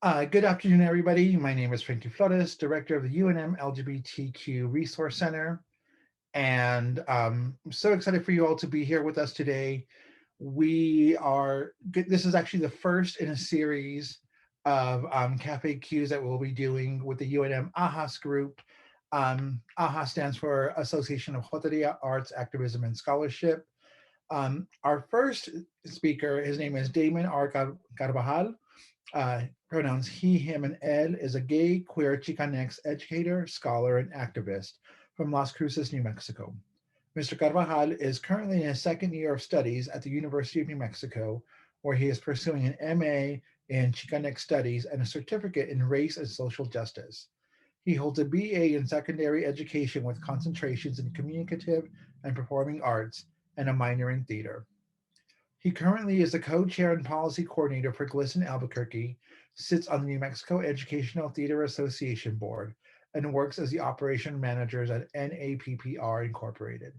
Good afternoon, everybody. My name is Frankie Flores, director of the UNM LGBTQ Resource Center. And I'm so excited for you all to be here with us today. This is actually the first in a series of Cafe Qs that we'll be doing with the UNM AHAS group. AHA stands for Association of Joteria Arts, Activism, and Scholarship. Our first speaker, his name is Damon R. Carbajal. Pronouns he, him, and él, is a gay, queer Chicanx educator, scholar, and activist from Las Cruces, New Mexico. Mr. Carbajal is currently in his second year of studies at the University of New Mexico, where he is pursuing an MA in Chicanx Studies and a certificate in Race and Social Justice. He holds a BA in Secondary Education with concentrations in Communicative and Performing Arts and a minor in Theater. He currently is the co-chair and policy coordinator for GLSEN Albuquerque, sits on the New Mexico Educational Theater Association Board, and works as the operation managers at NAPPR Incorporated.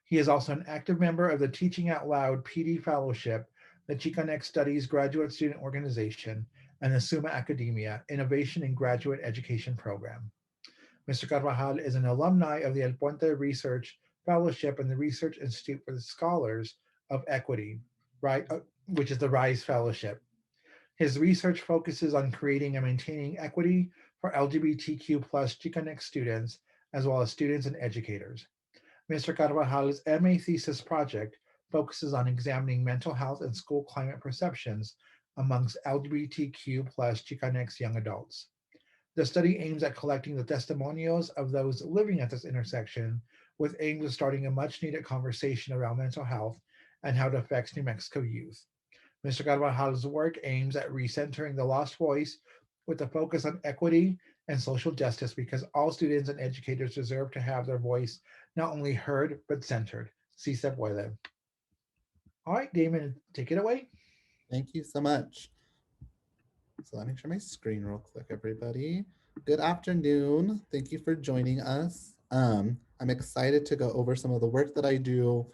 He is also an active member of the Teaching Out Loud PD Fellowship, the Chicanx Studies Graduate Student Organization, and the Summa Academia Innovation in Graduate Education Program. Mr. Carvajal is an alumni of the El Puente Research Fellowship and the Research Institute for the Scholars of Equity, right, which is the RISE Fellowship. His research focuses on creating and maintaining equity for LGBTQ plus Chicanx students, as well as students and educators. Mr. Carvajal's MA thesis project focuses on examining mental health and school climate perceptions amongst LGBTQ plus Chicanx young adults. The study aims at collecting the testimonials of those living at this intersection with aims of starting a much needed conversation around mental health and how it affects New Mexico youth. Mr. Carvajal's work aims at recentering the lost voice with a focus on equity and social justice because all students and educators deserve to have their voice not only heard but centered. Si se puede. All right, Damon, take it away. Thank you so much. So let me share my screen real quick, everybody. Good afternoon. Thank you for joining us. I'm excited to go over some of the work that I do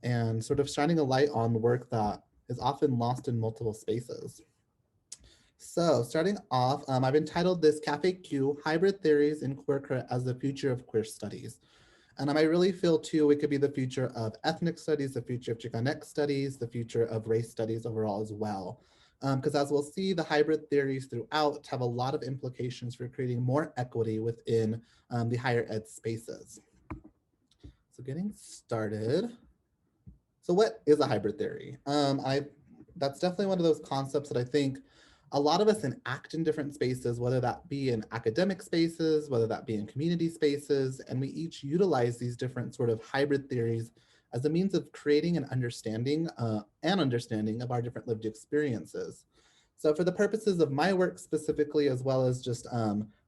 and sort of shining a light on work that is often lost in multiple spaces. So starting off, I've entitled this Cafe Q, Hybrid Theories in Queer Crit as the Future of Queer Studies. And I really feel too, it could be the future of ethnic studies, the future of Chicanx studies, the future of race studies overall as well. Because as we'll see, the hybrid theories throughout have a lot of implications for creating more equity within the higher ed spaces. So getting started. So what is a hybrid theory? That's definitely one of those concepts that I think a lot of us enact in different spaces, whether that be in academic spaces, whether that be in community spaces, and we each utilize these different sort of hybrid theories as a means of creating an understanding of our different lived experiences. So for the purposes of my work specifically, as well as just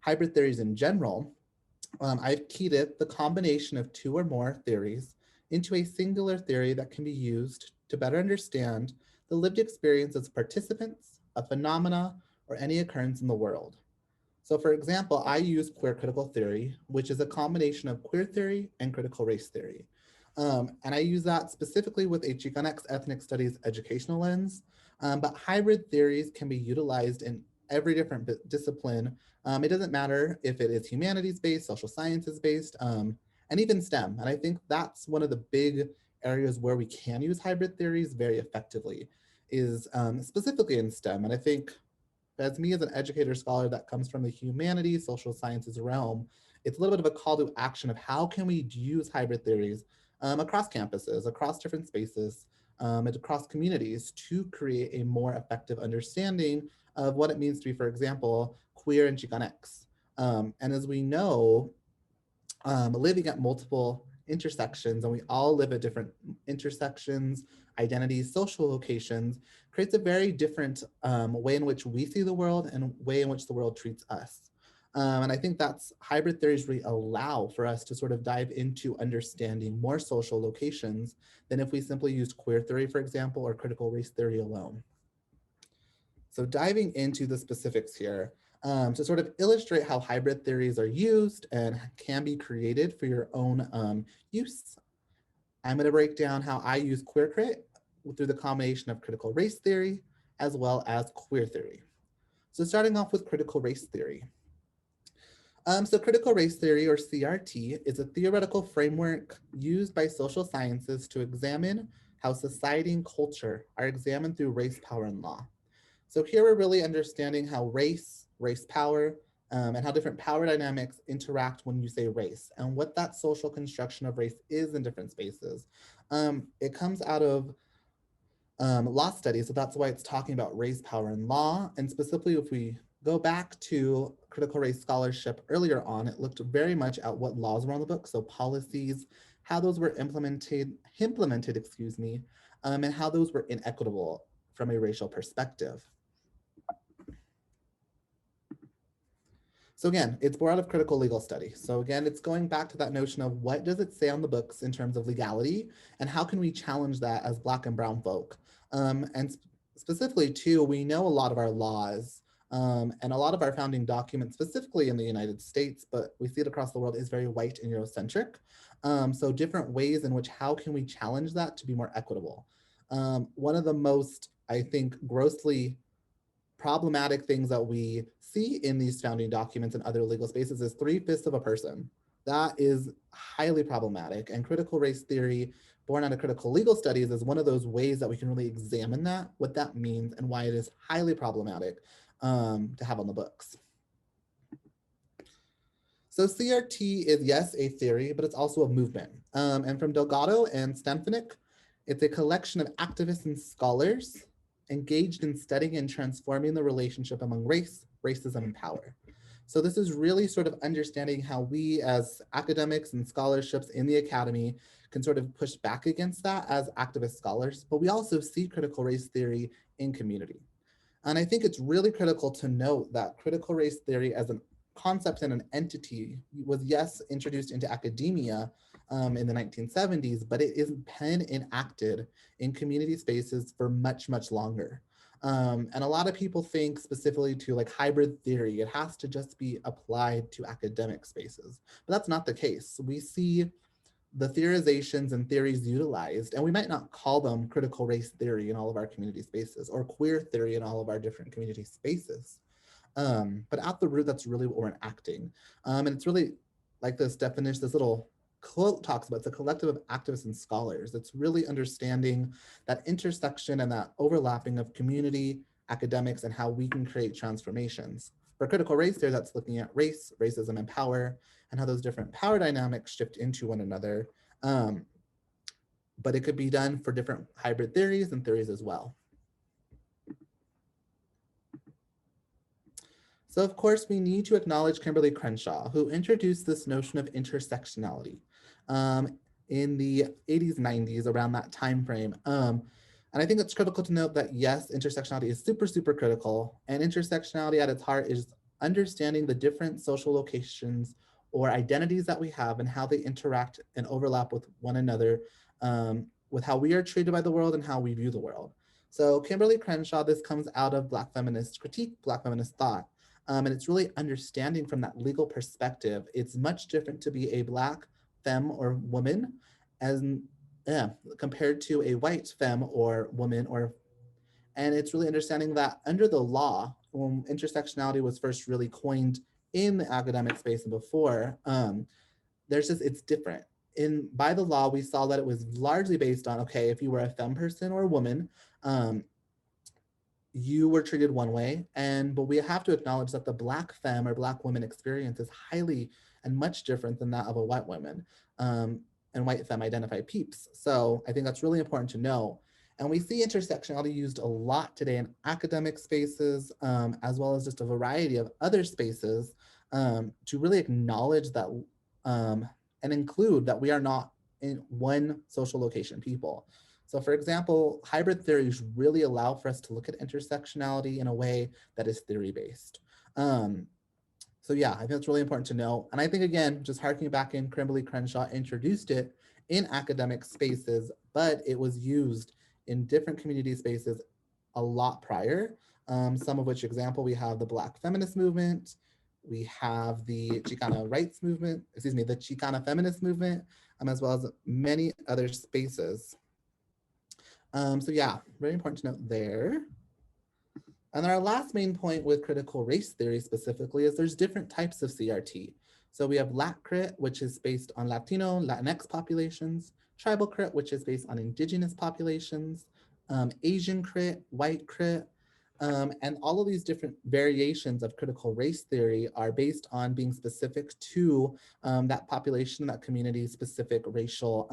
hybrid theories in general, I've keyed it the combination of two or more theories into a singular theory that can be used to better understand the lived experience of participants, a phenomena, or any occurrence in the world. So for example, I use queer critical theory, which is a combination of queer theory and critical race theory. And I use that specifically with a Chicanx ethnic studies educational lens, but hybrid theories can be utilized in every different discipline. It doesn't matter if it is humanities based, social sciences based, and even STEM. And I think that's one of the big areas where we can use hybrid theories very effectively is specifically in STEM. And I think as me as an educator scholar that comes from the humanities, social sciences realm, it's a little bit of a call to action of how can we use hybrid theories across campuses, across different spaces, and across communities to create a more effective understanding of what it means to be, for example, queer and Chicanx. And as we know, living at multiple intersections, and we all live at different intersections, identities, social locations, creates a very different way in which we see the world and way in which the world treats us. And I think that's hybrid theories really allow for us to sort of dive into understanding more social locations than if we simply used queer theory, for example, or critical race theory alone. So diving into the specifics here, to sort of illustrate how hybrid theories are used and can be created for your own use, I'm going to break down how I use queer crit through the combination of critical race theory as well as queer theory. So starting off with critical race theory. So critical race theory, or CRT, is a theoretical framework used by social sciences to examine how society and culture are examined through race, power, and law. So here we're really understanding how race power, and how different power dynamics interact when you say race, and what that social construction of race is in different spaces. It comes out of law studies, so that's why it's talking about race, power, and law. And specifically, if we go back to critical race scholarship earlier on, it looked very much at what laws were on the book, so policies, how those were implemented, and how those were inequitable from a racial perspective. So again, it's born out of critical legal study. So again, it's going back to that notion of what does it say on the books in terms of legality, and how can we challenge that as Black and Brown folk? And specifically, too, we know a lot of our laws, and a lot of our founding documents, specifically in the United States, but we see it across the world, is very white and Eurocentric. So different ways in which how can we challenge that to be more equitable? One of the most, I think, grossly problematic things that we see in these founding documents and other legal spaces is 3/5 of a person. That is highly problematic. And critical race theory, born out of critical legal studies, is one of those ways that we can really examine that, what that means, and why it is highly problematic to have on the books. So CRT is, yes, a theory, but it's also a movement. And from Delgado and Stefanik, it's a collection of activists and scholars engaged in studying and transforming the relationship among race, racism, and power. So this is really sort of understanding how we as academics and scholarships in the academy can sort of push back against that as activist scholars, but we also see critical race theory in community. And I think it's really critical to note that critical race theory as a concept and an entity was, yes, introduced into academia in the 1970s, but it is been enacted in community spaces for much, much longer. And a lot of people think specifically to like hybrid theory, it has to just be applied to academic spaces, but that's not the case. We see the theorizations and theories utilized, and we might not call them critical race theory in all of our community spaces or queer theory in all of our different community spaces. But at the root, that's really what we're enacting. And it's really like this definition, this little quote talks about, it's a collective of activists and scholars. It's really understanding that intersection and that overlapping of community, academics, and how we can create transformations. For critical race theory, that's looking at race, racism, and power, and how those different power dynamics shift into one another. But it could be done for different hybrid theories and theories as well. So of course, we need to acknowledge Kimberly Crenshaw, who introduced this notion of intersectionality in the 80s, 90s, around that time frame. And I think it's critical to note that yes, intersectionality is super, super critical. And intersectionality at its heart is understanding the different social locations or identities that we have and how they interact and overlap with one another, with how we are treated by the world and how we view the world. So Kimberly Crenshaw, this comes out of Black feminist critique, Black feminist thought. And it's really understanding from that legal perspective. It's much different to be a Black femme or woman as compared to a white femme or woman, and it's really understanding that under the law, when intersectionality was first really coined in the academic space and before, it's different. By the law, we saw that it was largely based on, okay, if you were a femme person or a woman, you were treated one way, but we have to acknowledge that the Black femme or Black woman experience is highly and much different than that of a white woman, and white femme identified peeps. So I think that's really important to know. And we see intersectionality used a lot today in academic spaces, as well as just a variety of other spaces, to really acknowledge that and include that we are not in one social location people. So for example, hybrid theories really allow for us to look at intersectionality in a way that is theory-based. So yeah, I think that's really important to know. And I think, again, just harking back in, Kimberly Crenshaw introduced it in academic spaces, but it was used in different community spaces a lot prior. Some of which example, we have the Black feminist movement, we have the Chicana rights movement, the Chicana feminist movement, as well as many other spaces. So yeah, very important to note there. And our last main point with critical race theory specifically is there's different types of CRT. So we have Lat crit, which is based on Latino, Latinx populations, tribal crit, which is based on indigenous populations, Asian crit, white crit, and all of these different variations of critical race theory are based on being specific to that population, that community specific racial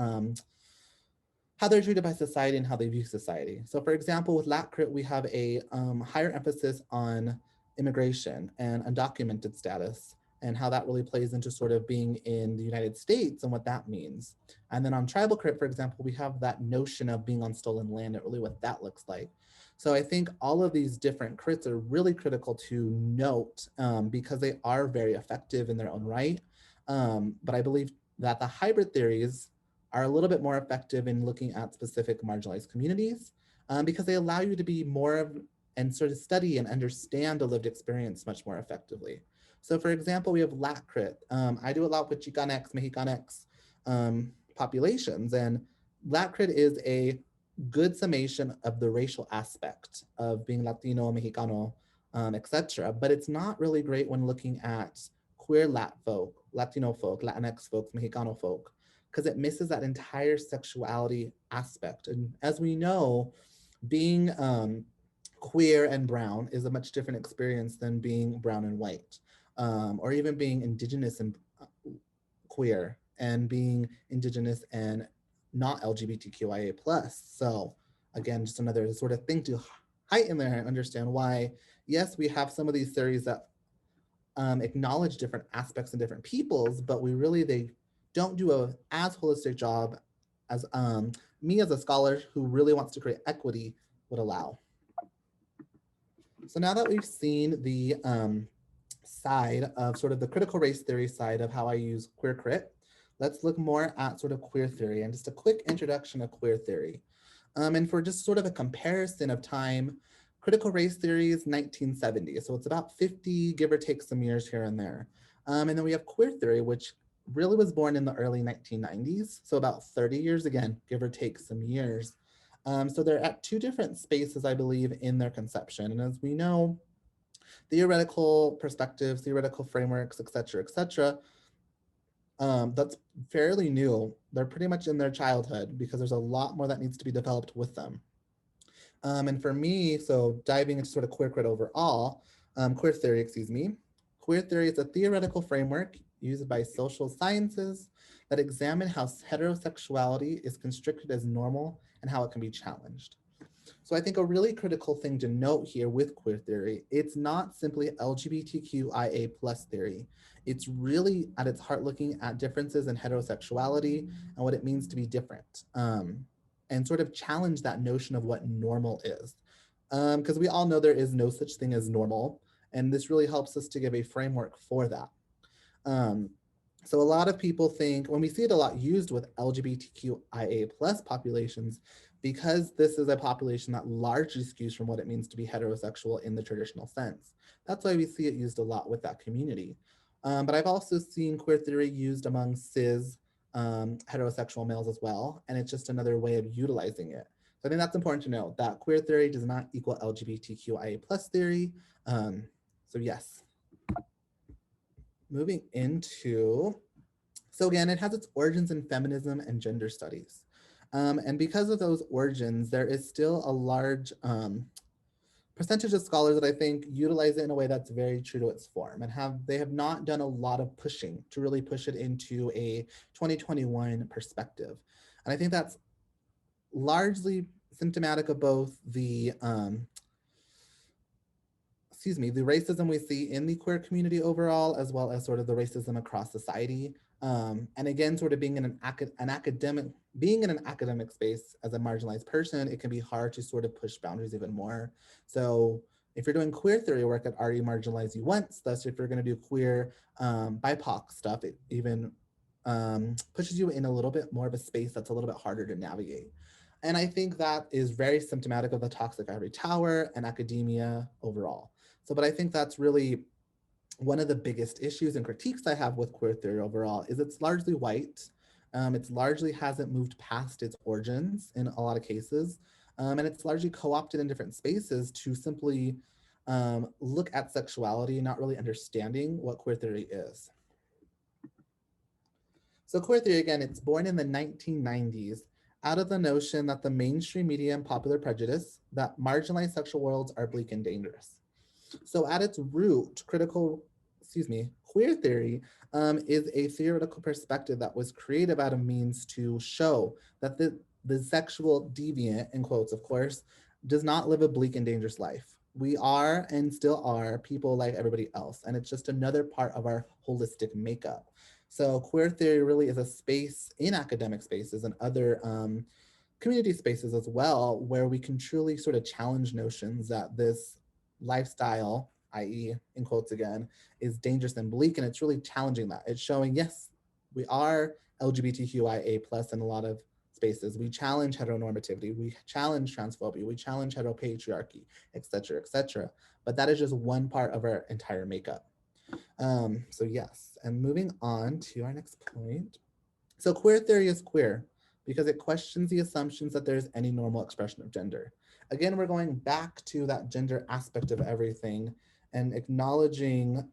how they're treated by society and how they view society. So, for example, with LatCrit, we have a higher emphasis on immigration and undocumented status and how that really plays into sort of being in the United States and what that means. And then on tribal crit, for example, we have that notion of being on stolen land and really what that looks like. So I think all of these different crits are really critical to note because they are very effective in their own right. But I believe that the hybrid theories are a little bit more effective in looking at specific marginalized communities because they allow you to be more of and sort of study and understand a lived experience much more effectively. So, for example, we have LACRIT. I do a lot with Chicanx, Mexicanx populations, and LACRIT is a good summation of the racial aspect of being Latino, Mexicano, etc. But it's not really great when looking at queer Lat folk, Latino folk, Latinx folks, Mexicano folk, because it misses that entire sexuality aspect. And as we know, being queer and brown is a much different experience than being brown and white, or even being indigenous and queer and being indigenous and not LGBTQIA plus. So again, just another sort of thing to heighten there and understand why, yes, we have some of these theories that acknowledge different aspects and different peoples, but they don't do a as holistic job as me as a scholar who really wants to create equity would allow. So now that we've seen the side of sort of the critical race theory side of how I use queer crit, let's look more at sort of queer theory and just a quick introduction of queer theory. And for just sort of a comparison of time, critical race theory is 1970, so it's about 50, give or take some years here and there. And then we have queer theory, which really was born in the early 1990s, so about 30 years again, give or take some years. So they're at two different spaces, I believe, in their conception. And as we know, theoretical perspectives, theoretical frameworks, et cetera, that's fairly new. They're pretty much in their childhood because there's a lot more that needs to be developed with them. And for me, so diving into sort of queer crit overall, queer theory, excuse me, queer theory is a theoretical framework used by social sciences that examine how heterosexuality is constricted as normal and how it can be challenged. So I think a really critical thing to note here with queer theory, it's not simply LGBTQIA plus theory. It's really at its heart looking at differences in heterosexuality and what it means to be different, and sort of challenge that notion of what normal is. Because we all know there is no such thing as normal, and this really helps us to give a framework for that. Um, so a lot of people think when we see it a lot used with LGBTQIA plus populations, because this is a population that largely skews from what it means to be heterosexual in the traditional sense. That's why we see it used a lot with that community. But I've also seen queer theory used among cis heterosexual males as well, and it's just another way of utilizing it. So I think that's important to know that queer theory does not equal LGBTQIA plus theory. So yes, moving into, so again, it has its origins in feminism and gender studies. And because of those origins, there is still a large percentage of scholars that I think utilize it in a way that's very true to its form and they have not done a lot of pushing to really push it into a 2021 perspective. And I think that's largely symptomatic of both the the racism we see in the queer community overall, as well as sort of the racism across society. And again, sort of being in an academic space as a marginalized person, it can be hard to sort of push boundaries even more. So if you're doing queer theory work, it already marginalized you once. Thus, if you're going to do queer BIPOC stuff, it even pushes you in a little bit more of a space that's a little bit harder to navigate. And I think that is very symptomatic of the toxic ivory tower and academia overall. So, but I think that's really one of the biggest issues and critiques I have with queer theory overall is it's largely white. It's largely hasn't moved past its origins in a lot of cases. And it's largely co-opted in different spaces to simply look at sexuality, not really understanding what queer theory is. So queer theory, again, it's born in the 1990s out of the notion that the mainstream media and popular prejudice that marginalized sexual worlds are bleak and dangerous. So at its root, queer theory is a theoretical perspective that was created out of means to show that the sexual deviant, in quotes, of course, does not live a bleak and dangerous life. We are and still are people like everybody else, and it's just another part of our holistic makeup. So queer theory really is a space in academic spaces and other community spaces as well, where we can truly sort of challenge notions that this lifestyle, i.e., in quotes again, is dangerous and bleak. And it's really challenging that. It's showing, yes, we are LGBTQIA plus in a lot of spaces. We challenge heteronormativity, we challenge transphobia, we challenge heteropatriarchy, et cetera, et cetera. But that is just one part of our entire makeup. So yes, and moving on to our next point. So queer theory is queer because it questions the assumptions that there's any normal expression of gender. Again, we're going back to that gender aspect of everything and acknowledging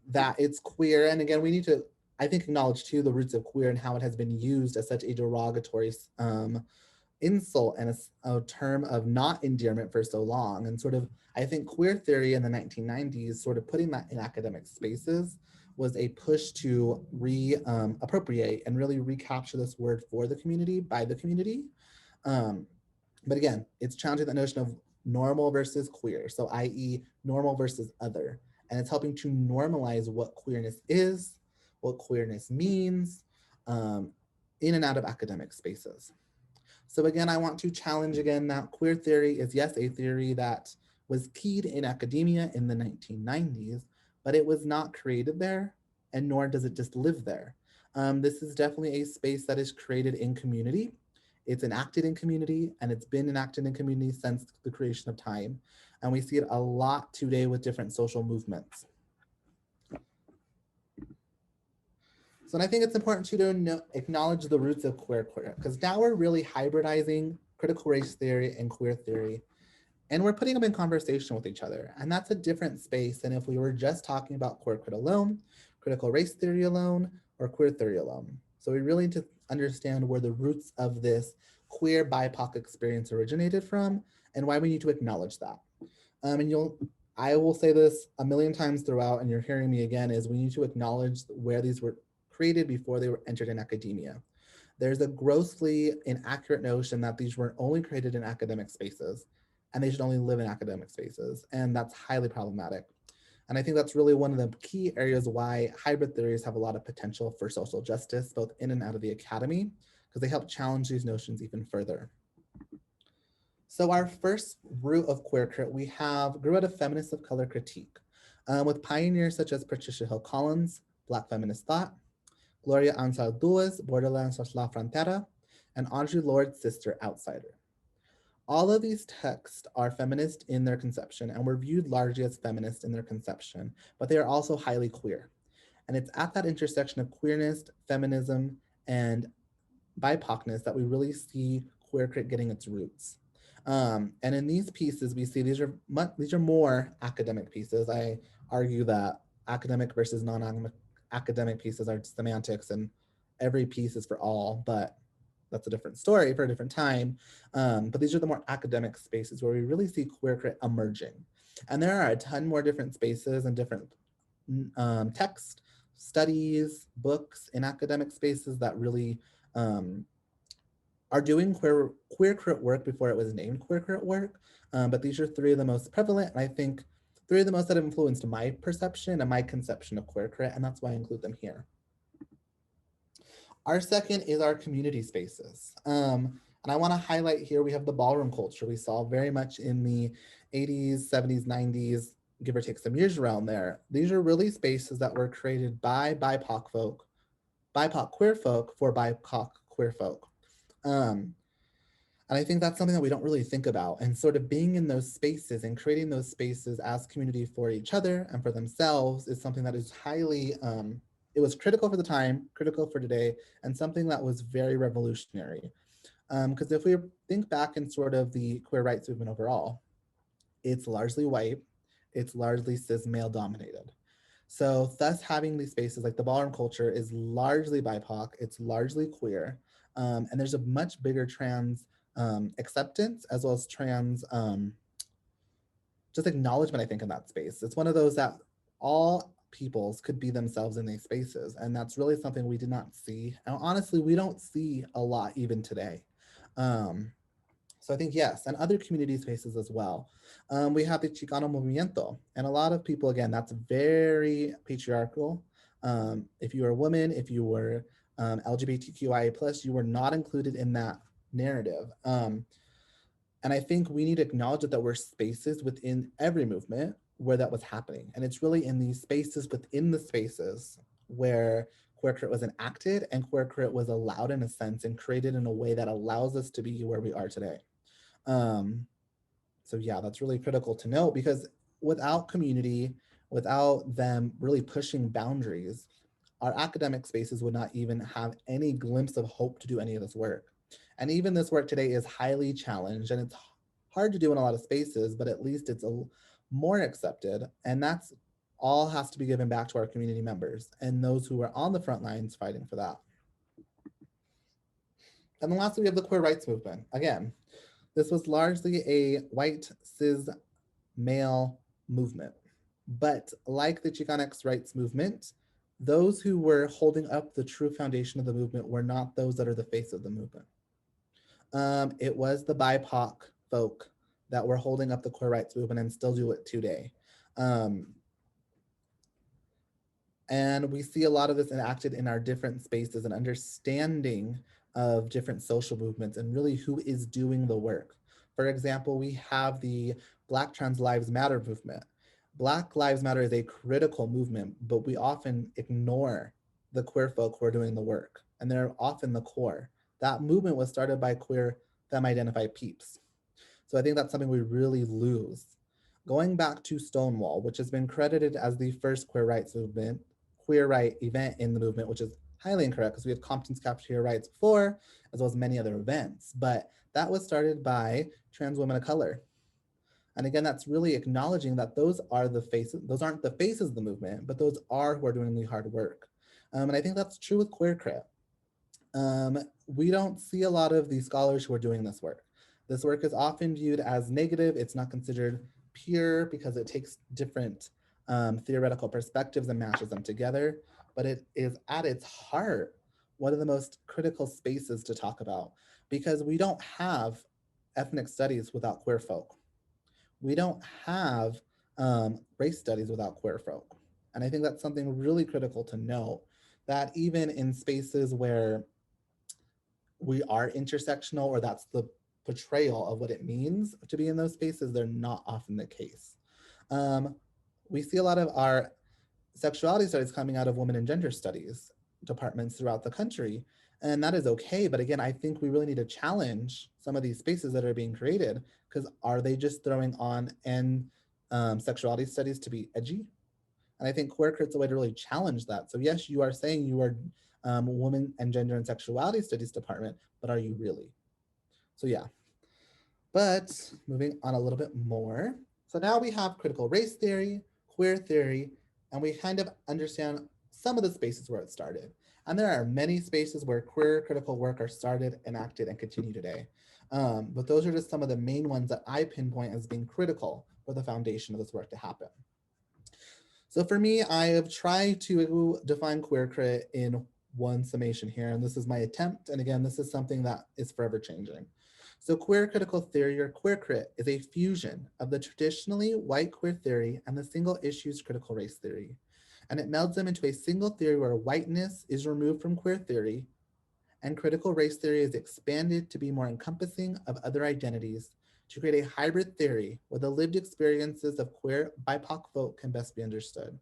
that it's queer. And again, we need to, I think, acknowledge too the roots of queer and how it has been used as such a derogatory insult and a term of not endearment for so long. And sort of, I think queer theory in the 1990s, sort of putting that in academic spaces, was a push to appropriate and really recapture this word for the community by the community. Um, but again, it's challenging the notion of normal versus queer. So, i.e., normal versus other. And it's helping to normalize what queerness is, what queerness means in and out of academic spaces. So again, I want to challenge again that queer theory is, yes, a theory that was keyed in academia in the 1990s, but it was not created there, and nor does it just live there. This is definitely a space that is created in community. It's enacted in community, and it's been enacted in community since the creation of time. And we see it a lot today with different social movements. So and I think it's important too to acknowledge the roots of queer, because now we're really hybridizing critical race theory and queer theory, and we're putting them in conversation with each other. And that's a different space than if we were just talking about queer crit alone, critical race theory alone, or queer theory alone. So we really need to understand where the roots of this queer BIPOC experience originated from and why we need to acknowledge that. And I will say this a million times throughout, and you're hearing me again, is we need to acknowledge where these were created before they were entered in academia. There's a grossly inaccurate notion that these were only created in academic spaces and they should only live in academic spaces. And that's highly problematic. And I think that's really one of the key areas why hybrid theories have a lot of potential for social justice, both in and out of the academy, because they help challenge these notions even further. So our first root of queer crit grew out of feminists of color critique, with pioneers such as Patricia Hill Collins, Black feminist thought, Gloria Anzaldua's Borderlands of La Frontera, and Audre Lorde's Sister Outsider. All of these texts are feminist in their conception and were viewed largely as feminist in their conception, but they are also highly queer. And it's at that intersection of queerness, feminism, and BIPOCness that we really see queer crit getting its roots. And in these pieces, we see these are more academic pieces. I argue that academic versus non-academic pieces are semantics, and every piece is for all, but that's a different story for a different time. But these are the more academic spaces where we really see queer crit emerging. And there are a ton more different spaces and different text, studies, books in academic spaces that really are doing queer crit work before it was named queer crit work. But these are three of the most prevalent, and I think three of the most that have influenced my perception and my conception of queer crit, and that's why I include them here. Our second is our community spaces. And I want to highlight here, we have the ballroom culture we saw very much in the 80s, 70s, 90s, give or take some years around there. These are really spaces that were created by BIPOC folk, BIPOC queer folk for BIPOC queer folk. And I think that's something that we don't really think about. And sort of being in those spaces and creating those spaces as community for each other and for themselves is something that is highly, it was critical for the time, critical for today, and something that was very revolutionary. Because if we think back in sort of the queer rights movement overall, it's largely white, it's largely cis male dominated. So, thus, having these spaces like the ballroom culture is largely BIPOC, it's largely queer, and there's a much bigger trans acceptance as well as trans just acknowledgement, I think, in that space. It's one of those that all peoples could be themselves in these spaces. And that's really something we did not see. And honestly, we don't see a lot even today. Um, so I think yes, and other community spaces as well. We have the Chicano Movimiento, and a lot of people, again, that's very patriarchal. If you were a woman, if you were LGBTQIA plus, you were not included in that narrative. And I think we need to acknowledge that there were spaces within every movement where that was happening. And it's really in these spaces within the spaces where queer crit was enacted and queer crit was allowed in a sense and created in a way that allows us to be where we are today. Um, so yeah, that's really critical to note because without community, without them really pushing boundaries, our academic spaces would not even have any glimpse of hope to do any of this work. And even this work today is highly challenged and it's hard to do in a lot of spaces, but at least it's more accepted. And that's all has to be given back to our community members and those who are on the front lines fighting for that. And then lastly, we have the queer rights movement. Again, this was largely a white cis male movement. But like the Chicanx rights movement, those who were holding up the true foundation of the movement were not those that are the face of the movement. It was the BIPOC folk that were holding up the queer rights movement and still do it today. Um, and we see a lot of this enacted in our different spaces and understanding of different social movements and really who is doing the work. For example, we have the Black Trans Lives Matter movement. Black Lives Matter is a critical movement, but we often ignore the queer folk who are doing the work, and they're often the core. That movement was started by queer femme identified peeps. So I think that's something we really lose. Going back to Stonewall, which has been credited as the first queer rights movement, queer right event in the movement, which is highly incorrect because we had Compton's Cafeteria Rights before, as well as many other events. But that was started by trans women of color. And again, that's really acknowledging that those are the faces, those aren't the faces of the movement, but those are who are doing the hard work. And I think that's true with queer crit. We don't see a lot of these scholars who are doing this work. This work is often viewed as negative. It's not considered pure because it takes different theoretical perspectives and mashes them together. But it is at its heart one of the most critical spaces to talk about because we don't have ethnic studies without queer folk. We don't have race studies without queer folk. And I think that's something really critical to note that even in spaces where we are intersectional or that's the portrayal of what it means to be in those spaces, they're not often the case. Um, we see a lot of our sexuality studies coming out of women and gender studies departments throughout the country, and that is okay. But again, I think we really need to challenge some of these spaces that are being created because are they just throwing on and sexuality studies to be edgy? And I think queer crit's a way to really challenge that. So yes, you are saying you are women and gender and sexuality studies department, but are you really? So yeah, but moving on a little bit more. So now we have critical race theory, queer theory, and we kind of understand some of the spaces where it started. And there are many spaces where queer critical work are started, enacted, and continue today. But those are just some of the main ones that I pinpoint as being critical for the foundation of this work to happen. So for me, I have tried to define queer crit in one summation here, and this is my attempt. And again, this is something that is forever changing. So queer critical theory or queer crit is a fusion of the traditionally white queer theory and the single issues critical race theory. And it melds them into a single theory where whiteness is removed from queer theory and critical race theory is expanded to be more encompassing of other identities to create a hybrid theory where the lived experiences of queer BIPOC folk can best be understood.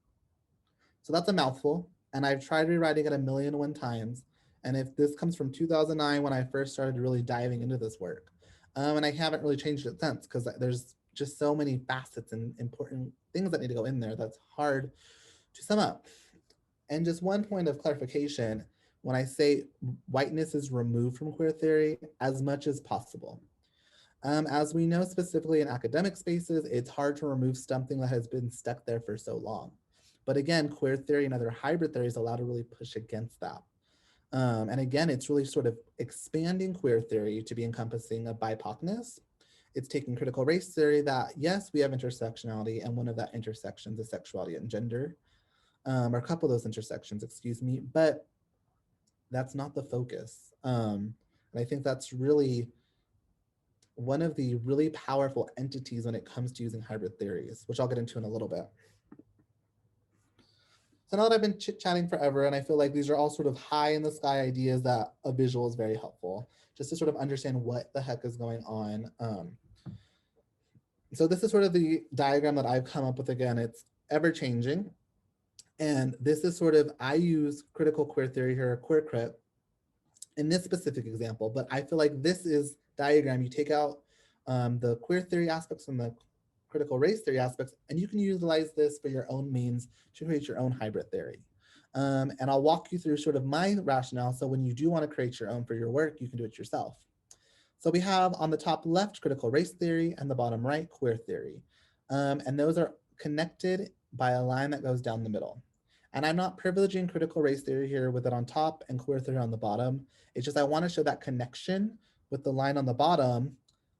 So that's a mouthful, and I've tried rewriting it a million and one times. And if this comes from 2009 when I first started really diving into this work, and I haven't really changed it since because there's just so many facets and important things that need to go in there that's hard to sum up. And just one point of clarification, when I say whiteness is removed from queer theory as much as possible. As we know, specifically in academic spaces, it's hard to remove something that has been stuck there for so long. But again, queer theory and other hybrid theories allow to really push against that. And again, it's really sort of expanding queer theory to be encompassing of BIPOCness. It's taking critical race theory that, yes, we have intersectionality, and one of that intersections is sexuality and gender, or a couple of those intersections, excuse me, but that's not the focus. And I think that's really one of the really powerful entities when it comes to using hybrid theories, which I'll get into in a little bit. So now that I've been chit-chatting forever, and I feel like these are all sort of high in the sky ideas that a visual is very helpful, just to sort of understand what the heck is going on. So this is sort of the diagram that I've come up with. Again, it's ever changing. And this is sort of, I use critical queer theory here, queer crit, in this specific example, but I feel like this is diagram. You take out the queer theory aspects and the critical race theory aspects, and you can utilize this for your own means to create your own hybrid theory. And I'll walk you through sort of my rationale. So when you do want to create your own for your work, you can do it yourself. So we have on the top left critical race theory and the bottom right queer theory. And those are connected by a line that goes down the middle. And I'm not privileging critical race theory here with it on top and queer theory on the bottom. It's just I want to show that connection with the line on the bottom,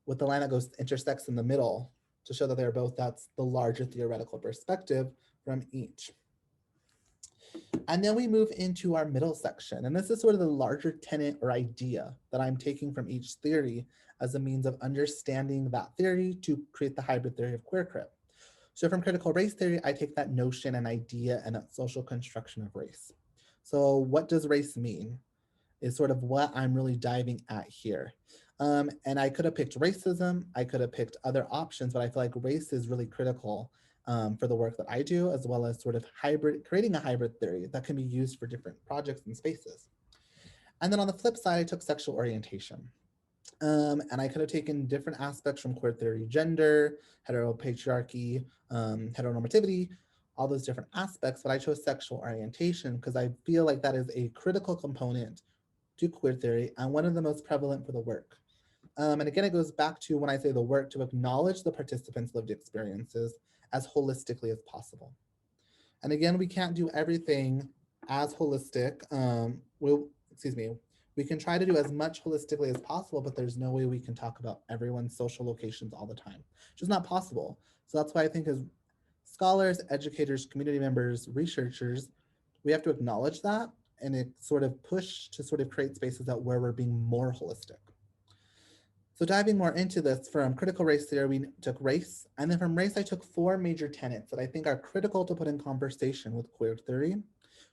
with the line that goes intersects in the middle, to show that they're both, that's the larger theoretical perspective from each. And then we move into our middle section. And this is sort of the larger tenet or idea that I'm taking from each theory as a means of understanding that theory to create the hybrid theory of queer crit. So from critical race theory, I take that notion and idea and that social construction of race. So what does race mean is sort of what I'm really diving at here. And I could have picked racism, I could have picked other options, but I feel like race is really critical for the work that I do, as well as sort of hybrid, creating a hybrid theory that can be used for different projects and spaces. And then on the flip side, I took sexual orientation. And I could have taken different aspects from queer theory, gender, heteropatriarchy, heteronormativity, all those different aspects, but I chose sexual orientation because I feel like that is a critical component to queer theory and one of the most prevalent for the work. And again, it goes back to when I say the work to acknowledge the participants' lived experiences as holistically as possible. And again, we can't do everything as holistic. Excuse me, we can try to do as much holistically as possible, but there's no way we can talk about everyone's social locations all the time. It's just not possible. So that's why I think as scholars, educators, community members, researchers, we have to acknowledge that and it sort of push to sort of create spaces that where we're being more holistic. So diving more into this, from critical race theory, we took race, and then from race, I took four major tenets that I think are critical to put in conversation with queer theory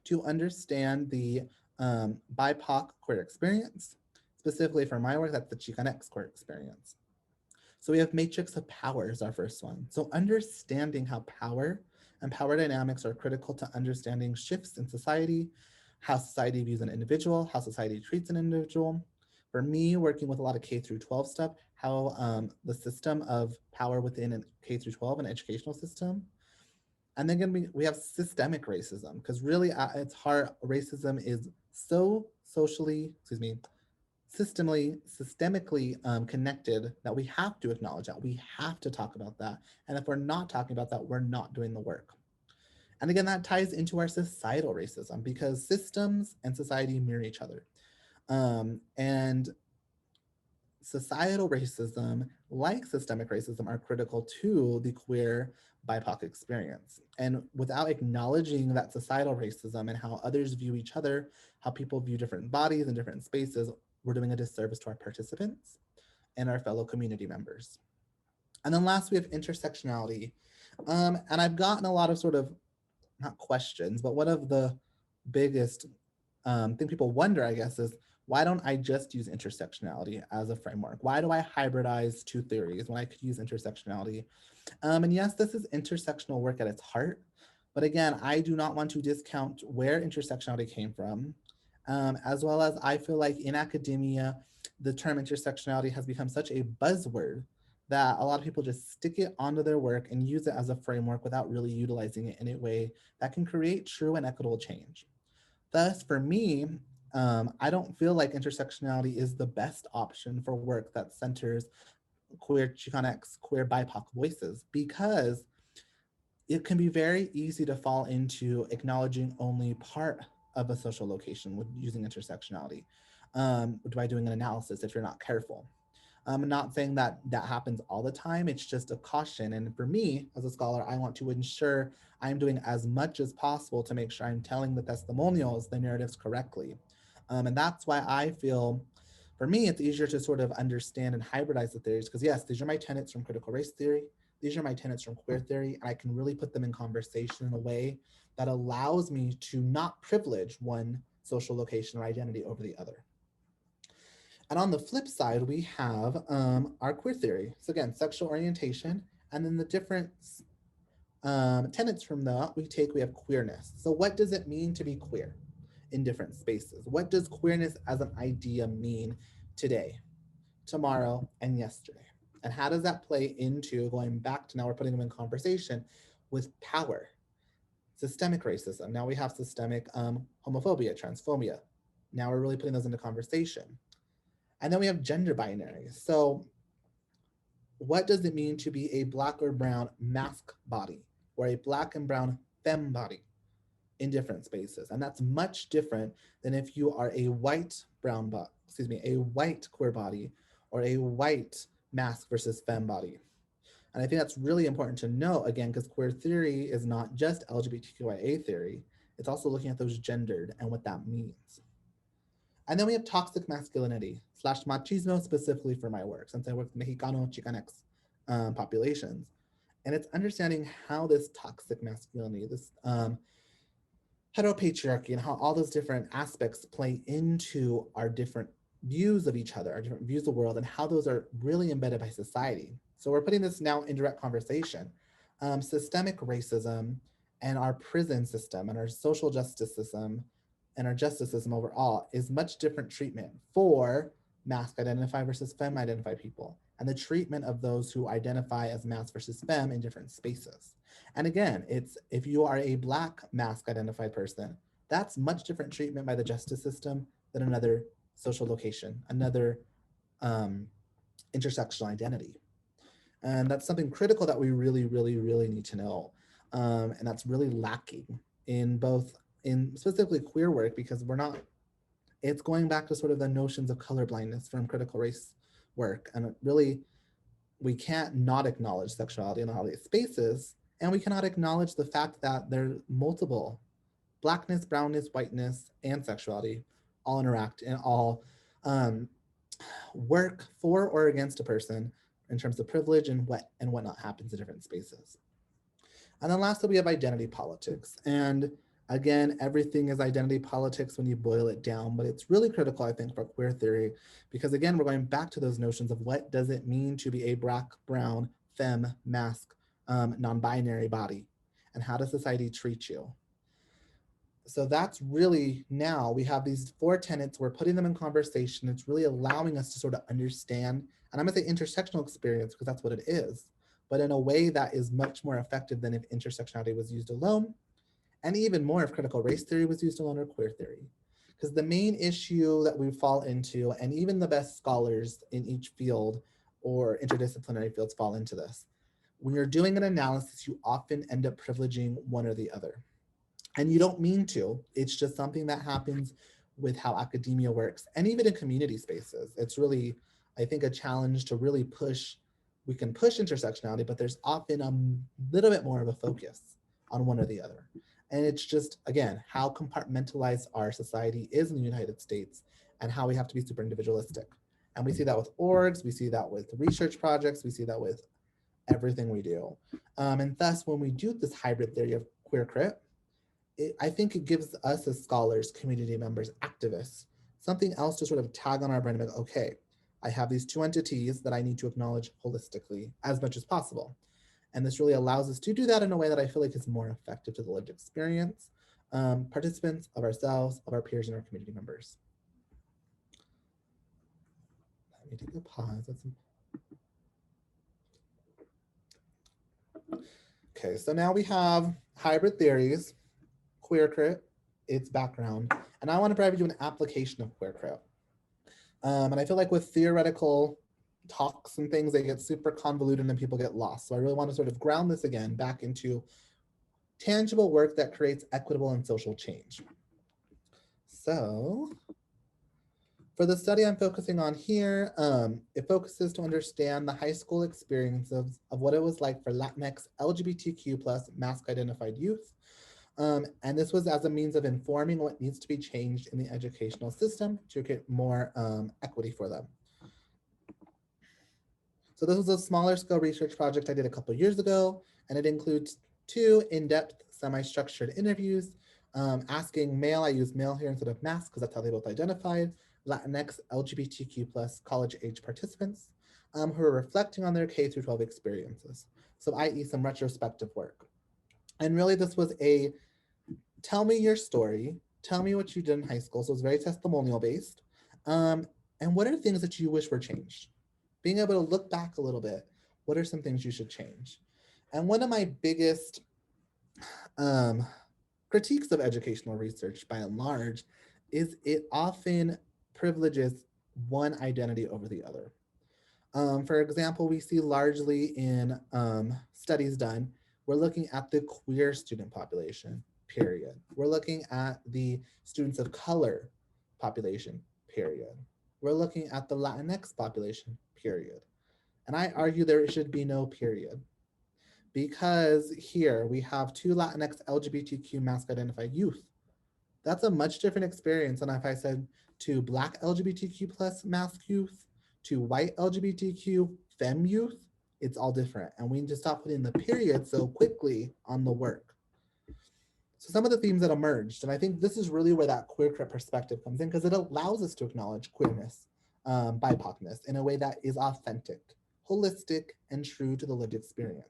to understand the BIPOC queer experience. Specifically for my work, that's the Chicanx queer experience. So we have matrix of power is our first one. So understanding how power and power dynamics are critical to understanding shifts in society, how society views an individual, how society treats an individual. For me, working with a lot of K through 12 stuff, how the system of power within a K through 12 and educational system. And then we have systemic racism, because really at its heart, racism is so socially, excuse me, systemically connected that we have to acknowledge that. We have to talk about that. And if we're not talking about that, we're not doing the work. And again, that ties into our societal racism because systems and society mirror each other. And societal racism, like systemic racism, are critical to the queer BIPOC experience. And without acknowledging that societal racism and how others view each other, how people view different bodies and different spaces, we're doing a disservice to our participants and our fellow community members. And then last, we have intersectionality. And I've gotten a lot of sort of, not questions, but one of the biggest thing people wonder, I guess, is why don't I just use intersectionality as a framework? Why do I hybridize two theories when I could use intersectionality? And yes, this is intersectional work at its heart. But again, I do not want to discount where intersectionality came from, as well as I feel like in academia, the term intersectionality has become such a buzzword that a lot of people just stick it onto their work and use it as a framework without really utilizing it in a way that can create true and equitable change. Thus, for me, I don't feel like intersectionality is the best option for work that centers queer Chicanx, queer BIPOC voices, because it can be very easy to fall into acknowledging only part of a social location with using intersectionality by doing an analysis if you're not careful. I'm not saying that that happens all the time. It's just a caution. And for me, as a scholar, I want to ensure I'm doing as much as possible to make sure I'm telling the testimonials, the narratives correctly. And that's why I feel, for me, it's easier to sort of understand and hybridize the theories. Because yes, these are my tenets from critical race theory. These are my tenets from queer theory. And I can really put them in conversation in a way that allows me to not privilege one social location or identity over the other. And on the flip side, we have our queer theory. So again, sexual orientation, and then the different tenets from that we have queerness. So what does it mean to be queer in different spaces? What does queerness as an idea mean today, tomorrow, and yesterday? And how does that play into going back to now we're putting them in conversation with power, systemic racism. Now we have systemic homophobia, transphobia. Now we're really putting those into conversation. And then we have gender binaries. So, what does it mean to be a black or brown mask body or a black and brown femme body in different spaces? And that's much different than if you are a white a white queer body or a white mask versus femme body. And I think that's really important to know again, because queer theory is not just LGBTQIA theory, it's also looking at those gendered and what that means. And then we have toxic masculinity slash machismo specifically for my work, since I work with Mexicano Chicanx populations. And it's understanding how this toxic masculinity, this heteropatriarchy, and how all those different aspects play into our different views of each other, our different views of the world, and how those are really embedded by society. So we're putting this now in direct conversation. Systemic racism and our prison system and our social justice system and our justice system overall is much different treatment for mask identified versus femme identified people, and the treatment of those who identify as mask versus femme in different spaces. And again, it's if you are a black mask identified person, that's much different treatment by the justice system than another social location, another um, intersectional identity. And that's something critical that we really, really, really need to know. And that's really lacking in both in specifically queer work, because we're not, it's going back to sort of the notions of colorblindness from critical race work. And it really, we can't not acknowledge sexuality in all these spaces. And we cannot acknowledge the fact that there are multiple blackness, brownness, whiteness, and sexuality all interact and all um, work for or against a person in terms of privilege and what and whatnot happens in different spaces. And then lastly, we have identity politics. And again, everything is identity politics when you boil it down, but it's really critical, I think, for queer theory, because again, we're going back to those notions of what does it mean to be a black, brown, femme, mask, non-binary body, and how does society treat you? So that's really now we have these four tenets, we're putting them in conversation. It's really allowing us to sort of understand, and I'm gonna say intersectional experience because that's what it is, but in a way that is much more effective than if intersectionality was used alone, and even more if critical race theory was used alone or queer theory. Because the main issue that we fall into, and even the best scholars in each field or interdisciplinary fields fall into this, when you're doing an analysis, you often end up privileging one or the other. And you don't mean to, it's just something that happens with how academia works. And even in community spaces, it's really, I think, a challenge to really push, we can push intersectionality, but there's often a little bit more of a focus on one or the other. And it's just, again, how compartmentalized our society is in the United States and how we have to be super individualistic. And we see that with orgs, we see that with research projects, we see that with everything we do. And thus, when we do this hybrid theory of queer crit, I think it gives us as scholars, community members, activists, something else to sort of tag on our brain and be like, okay, I have these two entities that I need to acknowledge holistically as much as possible. And this really allows us to do that in a way that I feel like is more effective to the lived experience, participants, of ourselves, of our peers, and our community members. Let me take a pause. Okay, so now we have hybrid theories, queer crit, its background, and I want to provide you an application of queer crit. And I feel like with theoretical talks and things, they get super convoluted and people get lost. So I really want to sort of ground this again back into tangible work that creates equitable and social change. So for the study I'm focusing on here, it focuses to understand the high school experiences of what it was like for Latinx LGBTQ plus mask identified youth. And this was as a means of informing what needs to be changed in the educational system to get more equity for them. So this was a smaller scale research project I did a couple years ago, and it includes two in-depth, semi-structured interviews asking male, I use male here instead of mask because that's how they both identified, Latinx LGBTQ plus college age participants who are reflecting on their K through 12 experiences. So i.e. some retrospective work. And really this was a tell me your story, tell me what you did in high school. So it's very testimonial based. And what are things that you wish were changed? Being able to look back a little bit, what are some things you should change? And one of my biggest um, critiques of educational research by and large is it often privileges one identity over the other. For example, we see largely in studies done, we're looking at the queer student population, period. We're looking at the students of color population, period. We're looking at the Latinx population, period. And I argue there should be no period because here we have two Latinx LGBTQ mask identified youth. That's a much different experience than if I said to Black LGBTQ plus mask youth, to white LGBTQ femme youth. It's all different. And we need to stop putting the period so quickly on the work. So some of the themes that emerged, and I think this is really where that queer perspective comes in because it allows us to acknowledge queerness, BIPOCness in a way that is authentic, holistic, and true to the lived experience.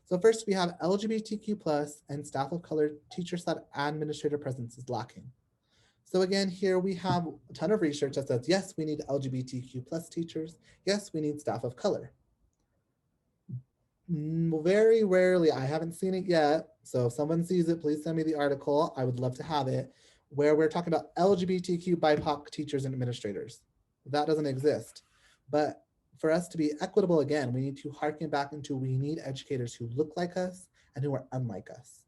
So first we have LGBTQ plus and staff of color teacher / administrator presence is lacking. So again, here we have a ton of research that says, yes, we need LGBTQ plus teachers. Yes, we need staff of color. Very rarely, I haven't seen it yet. So if someone sees it, please send me the article. I would love to have it where we're talking about LGBTQ BIPOC teachers and administrators. That doesn't exist. But for us to be equitable again, we need to harken back into we need educators who look like us and who are unlike us.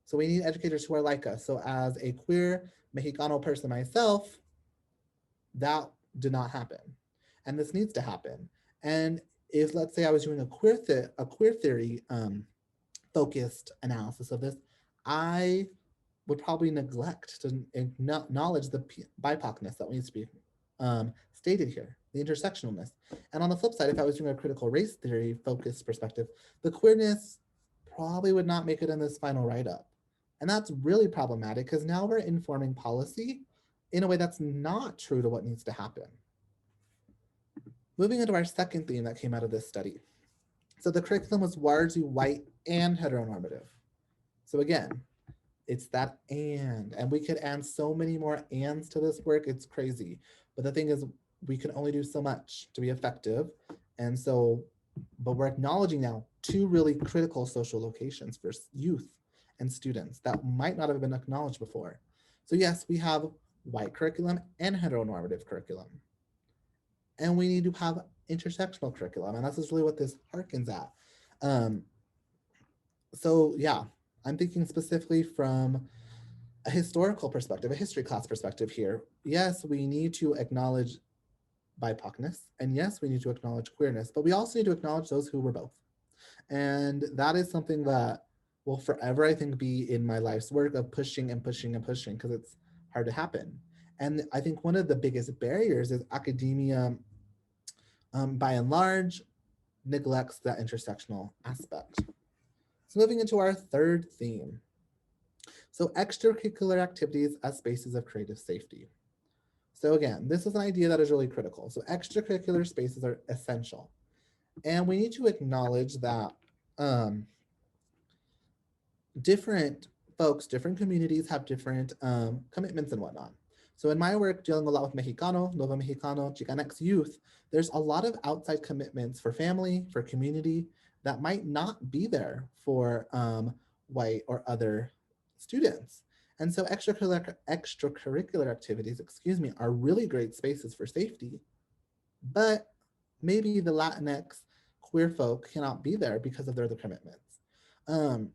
So we need educators who are like us. So as a queer Mexicano person myself, that did not happen. And this needs to happen. And if let's say I was doing a queer theory focused analysis of this, I would probably neglect to acknowledge the BIPOCness that needs to be stated here, the intersectionalness. And on the flip side, if I was doing a critical race theory focused perspective, the queerness probably would not make it in this final write-up. And that's really problematic because now we're informing policy in a way that's not true to what needs to happen. Moving into our second theme that came out of this study. So the curriculum was largely white and heteronormative. So again, it's that and we could add so many more ands to this work. It's crazy. But the thing is, we can only do so much to be effective. And so, but we're acknowledging now two really critical social locations for youth and students that might not have been acknowledged before. So yes, we have white curriculum and heteronormative curriculum. And we need to have intersectional curriculum. And this is really what this harkens at. So yeah, I'm thinking specifically from a historical perspective, a history class perspective here. Yes, we need to acknowledge BIPOCness, and yes, we need to acknowledge queerness, but we also need to acknowledge those who were both. And that is something that will forever, I think, be in my life's work of pushing and pushing and pushing because it's hard to happen. And I think one of the biggest barriers is academia, by and large, neglects that intersectional aspect. So moving into our third theme. So extracurricular activities as spaces of creative safety. So again, this is an idea that is really critical. So extracurricular spaces are essential. And we need to acknowledge that different folks, different communities have different commitments and whatnot. So in my work, dealing a lot with Mexicano, Nuevo Mexicano, Chicanx youth, there's a lot of outside commitments for family, for community that might not be there for white or other students. And so extracurricular activities, are really great spaces for safety, but maybe the Latinx queer folk cannot be there because of their other commitments. Um,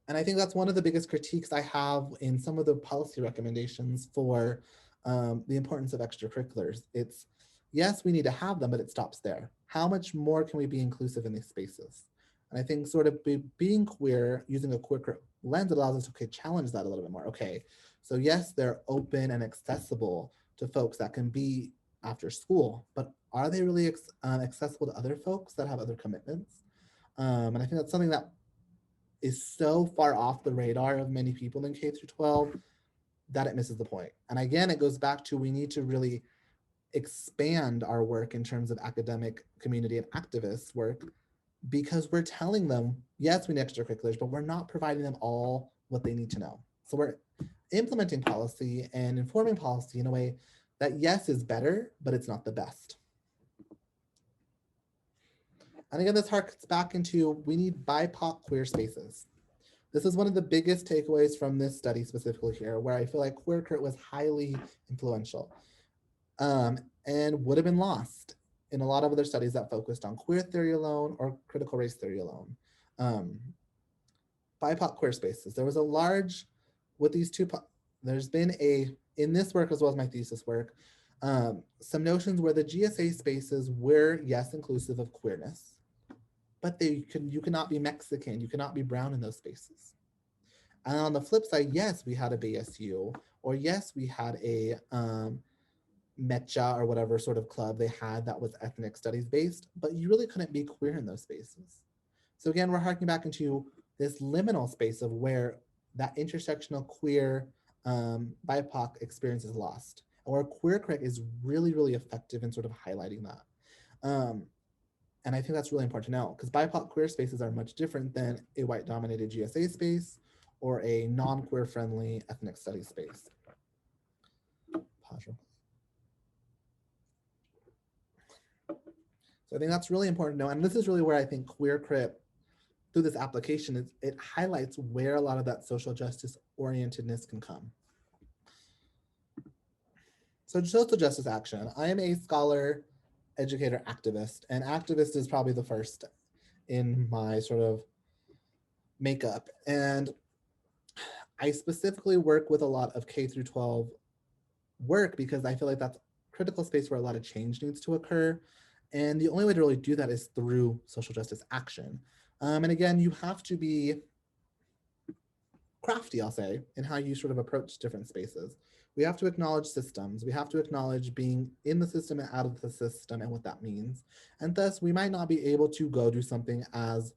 and I think that's one of the biggest critiques I have in some of the policy recommendations for the importance of extracurriculars. It's yes, we need to have them, but it stops there. How much more can we be inclusive in these spaces? And I think sort of being queer, using a queer lens, it allows us to challenge that a little bit more. Okay, so yes, they're open and accessible to folks that can be after school, but are they really accessible to other folks that have other commitments? And I think that's something that is so far off the radar of many people in K through 12 that it misses the point. And again, it goes back to we need to really expand our work in terms of academic community and activist work because we're telling them, yes, we need extracurriculars, but we're not providing them all what they need to know. So we're implementing policy and informing policy in a way that, yes, is better, but it's not the best. And again, this harkens back into we need BIPOC queer spaces. This is one of the biggest takeaways from this study specifically here, where I feel like queer crit was highly influential and would have been lost in a lot of other studies that focused on queer theory alone or critical race theory alone. Um, BIPOC queer spaces. There was a large, with these two, there's been in this work as well as my thesis work, some notions where the GSA spaces were, yes, inclusive of queerness, but you cannot be Mexican, you cannot be brown in those spaces. And on the flip side, yes, we had a BSU, or yes, we had a Mecha or whatever sort of club they had that was ethnic studies based, but you really couldn't be queer in those spaces. So again, we're harking back into this liminal space of where that intersectional queer BIPOC experience is lost, and where queer crit is really, really effective in sort of highlighting that. And I think that's really important to know because BIPOC queer spaces are much different than a white dominated GSA space or a non-queer friendly ethnic studies space. So I think that's really important to know. And this is really where I think queer crit through this application is it highlights where a lot of that social justice orientedness can come. So social justice action. I am a scholar, educator, activist, and activist is probably the first in my sort of makeup. And I specifically work with a lot of K through 12 work because I feel like that's critical space where a lot of change needs to occur. And the only way to really do that is through social justice action. And again, you have to be crafty, I'll say, in how you sort of approach different spaces. We have to acknowledge systems. We have to acknowledge being in the system and out of the system and what that means. And thus, we might not be able to go do something as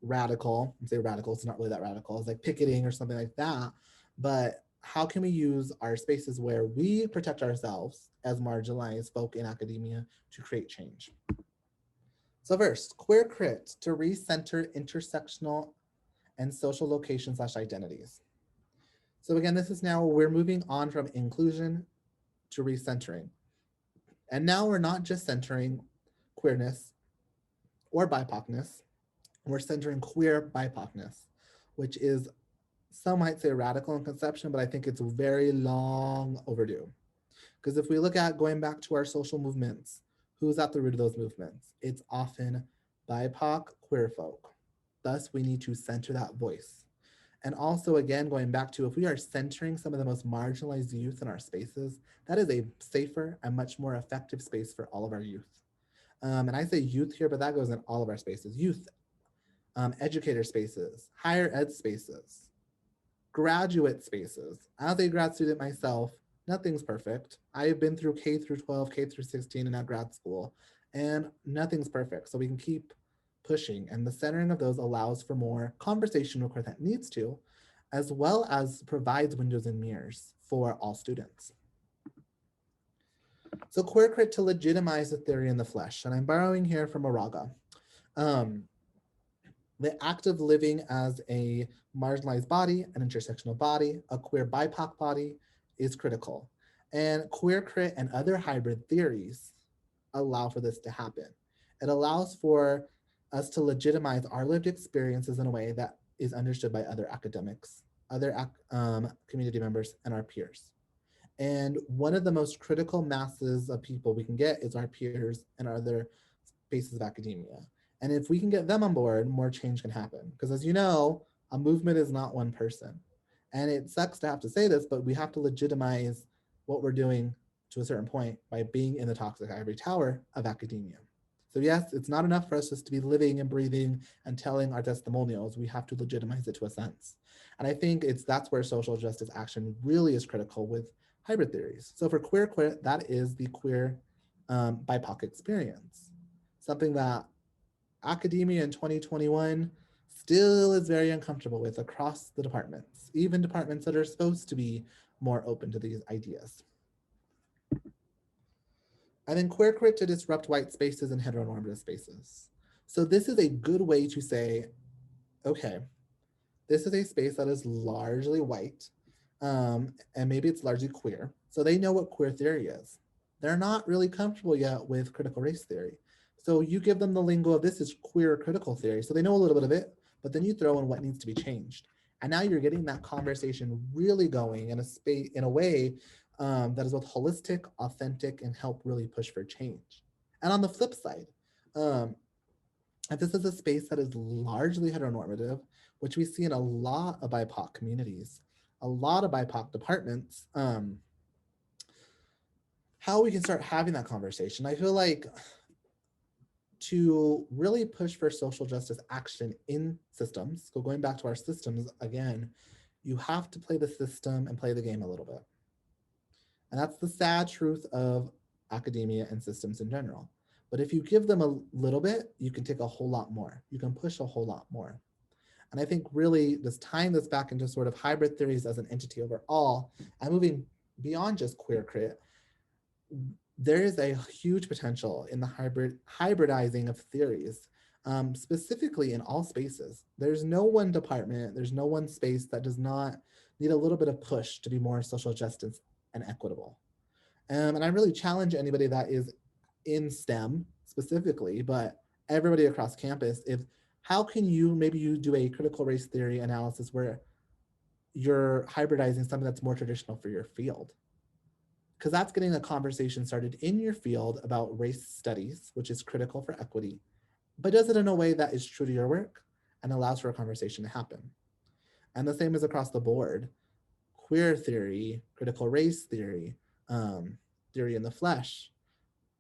radical. I say radical, it's not really that radical. It's like picketing or something like that. But how can we use our spaces where we protect ourselves as marginalized folk in academia to create change? So first, queer crit to recenter intersectional and social location/identities. So again, this is now we're moving on from inclusion to recentering. And now we're not just centering queerness or BIPOCness, we're centering queer BIPOCness, which is, some might say radical in conception, but I think it's very long overdue. Because if we look at going back to our social movements, who's at the root of those movements? It's often BIPOC queer folk. Thus, we need to center that voice. And also, again, going back to if we are centering some of the most marginalized youth in our spaces, that is a safer and much more effective space for all of our youth. And I say youth here, but that goes in all of our spaces. Youth, educator spaces, higher ed spaces, graduate spaces. As a grad student myself, nothing's perfect. I've been through K through 12, K through 16, and now grad school, and nothing's perfect. So we can keep pushing. And the centering of those allows for more conversation where that needs to, as well as provides windows and mirrors for all students. So queer crit to legitimize the theory in the flesh. And I'm borrowing here from Moraga. The act of living as a marginalized body, an intersectional body, a queer BIPOC body is critical. And queer crit and other hybrid theories allow for this to happen. It allows for us to legitimize our lived experiences in a way that is understood by other academics, other community members, and our peers. And one of the most critical masses of people we can get is our peers and other spaces of academia. And if we can get them on board, more change can happen. Because as you know, a movement is not one person. And it sucks to have to say this, but we have to legitimize what we're doing to a certain point by being in the toxic ivory tower of academia. So yes, it's not enough for us just to be living and breathing and telling our testimonials. We have to legitimize it to a sense. And I think that's where social justice action really is critical with hybrid theories. So for queer quit, that is the queer BIPOC experience, something that academia in 2021 still is very uncomfortable with across the departments, even departments that are supposed to be more open to these ideas. And then queer quit to disrupt white spaces and heteronormative spaces. So this is a good way to say, okay, this is a space that is largely white, and maybe it's largely queer. So they know what queer theory is. They're not really comfortable yet with critical race theory. So you give them the lingo of this is queer critical theory. So they know a little bit of it, but then you throw in what needs to be changed. And now you're getting that conversation really going in a space in a way that is both holistic, authentic, and help really push for change. And on the flip side, um, if this is a space that is largely heteronormative, which we see in a lot of BIPOC communities, a lot of BIPOC departments, how we can start having that conversation. I feel like to really push for social justice action in systems, so going back to our systems again, you have to play the system and play the game a little bit. And that's the sad truth of academia and systems in general. But if you give them a little bit, you can take a whole lot more. You can push a whole lot more. And I think really this tying this back into sort of hybrid theories as an entity overall and moving beyond just queer crit, there is a huge potential in the hybridizing of theories, specifically in all spaces. There's no one department, there's no one space that does not need a little bit of push to be more social justice and equitable. And I really challenge anybody that is in STEM specifically, but everybody across campus, if how can you maybe you do a critical race theory analysis where you're hybridizing something that's more traditional for your field? Because that's getting a conversation started in your field about race studies, which is critical for equity, but does it in a way that is true to your work and allows for a conversation to happen. And the same is across the board. Queer theory, critical race theory, theory in the flesh,